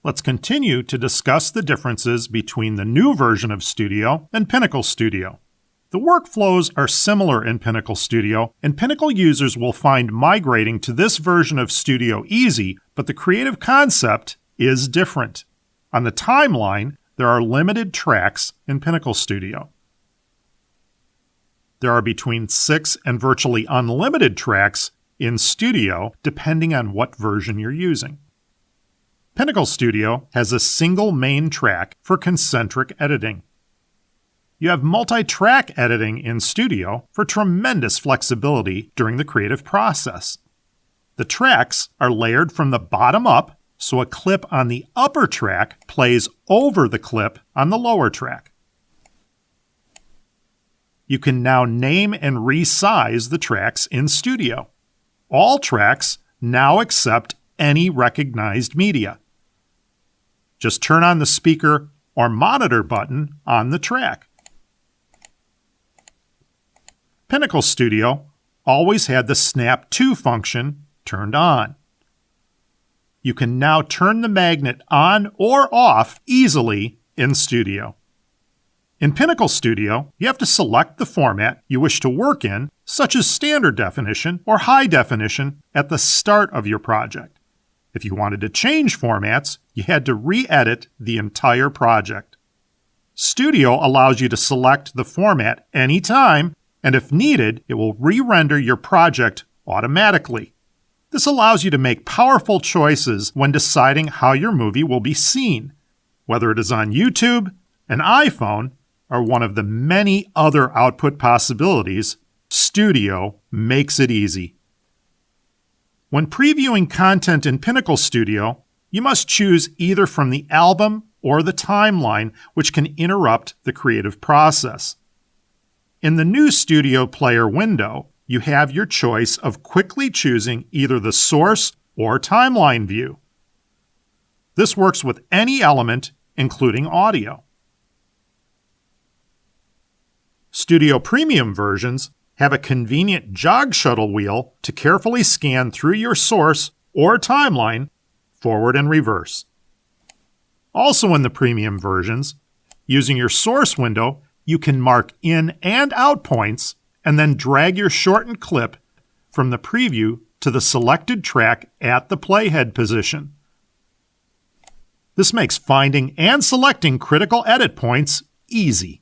Let's continue to discuss the differences between the new version of Studio and Pinnacle Studio. The workflows are similar in Pinnacle Studio, and Pinnacle users will find migrating to this version of Studio easy, but the creative concept is different. On the timeline, there are limited tracks in Pinnacle Studio. There are between 6 and virtually unlimited tracks in Studio, depending on what version you're using. Pinnacle Studio has a single main track for concentric editing. You have multi-track editing in Studio for tremendous flexibility during the creative process. The tracks are layered from the bottom up, so a clip on the upper track plays over the clip on the lower track. You can now name and resize the tracks in Studio. All tracks now accept any recognized media. Just turn on the speaker or monitor button on the track. Pinnacle Studio always had the Snap To function turned on. You can now turn the magnet on or off easily in Studio. In Pinnacle Studio, you have to select the format you wish to work in, such as standard definition or high definition, at the start of your project. If you wanted to change formats, you had to re-edit the entire project. Studio allows you to select the format anytime, and if needed, it will re-render your project automatically. This allows you to make powerful choices when deciding how your movie will be seen, whether it is on YouTube, an iPhone, or one of the many other output possibilities. Studio makes it easy. When previewing content in Pinnacle Studio, you must choose either from the album or the timeline, which can interrupt the creative process. In the new Studio Player window, you have your choice of quickly choosing either the source or timeline view. This works with any element, including audio. Studio Premium versions have a convenient jog shuttle wheel to carefully scan through your source or timeline, forward and reverse. Also in the premium versions, using your source window, you can mark in and out points and then drag your shortened clip from the preview to the selected track at the playhead position. This makes finding and selecting critical edit points easy.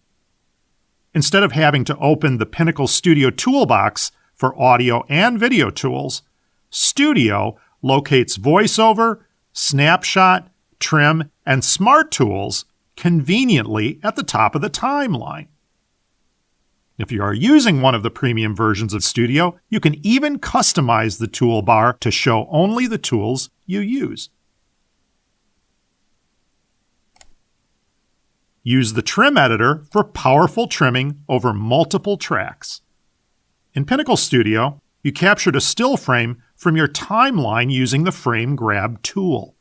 Instead of having to open the Pinnacle Studio toolbox for audio and video tools, Studio locates VoiceOver, Snapshot, Trim, and Smart Tools conveniently at the top of the timeline. If you are using one of the premium versions of Studio, you can even customize the toolbar to show only the tools you use. Use the Trim Editor for powerful trimming over multiple tracks. In Pinnacle Studio, you captured a still frame from your timeline using the Frame Grab tool.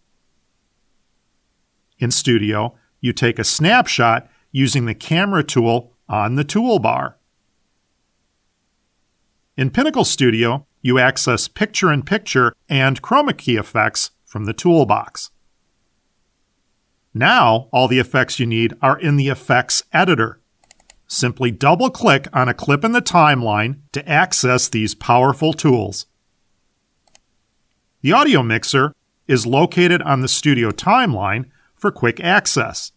In Studio, you take a snapshot using the Camera tool on the toolbar. In Pinnacle Studio, you access picture-in-picture and chroma key effects from the toolbox. Now, all the effects you need are in the Effects Editor. Simply double-click on a clip in the timeline to access these powerful tools. The audio mixer is located on the Studio timeline for quick access.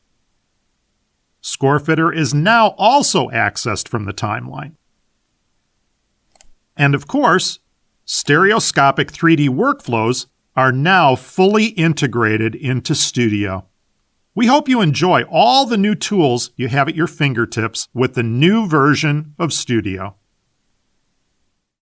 Scorefitter is now also accessed from the timeline. And of course, stereoscopic 3D workflows are now fully integrated into Studio. We hope you enjoy all the new tools you have at your fingertips with the new version of Studio.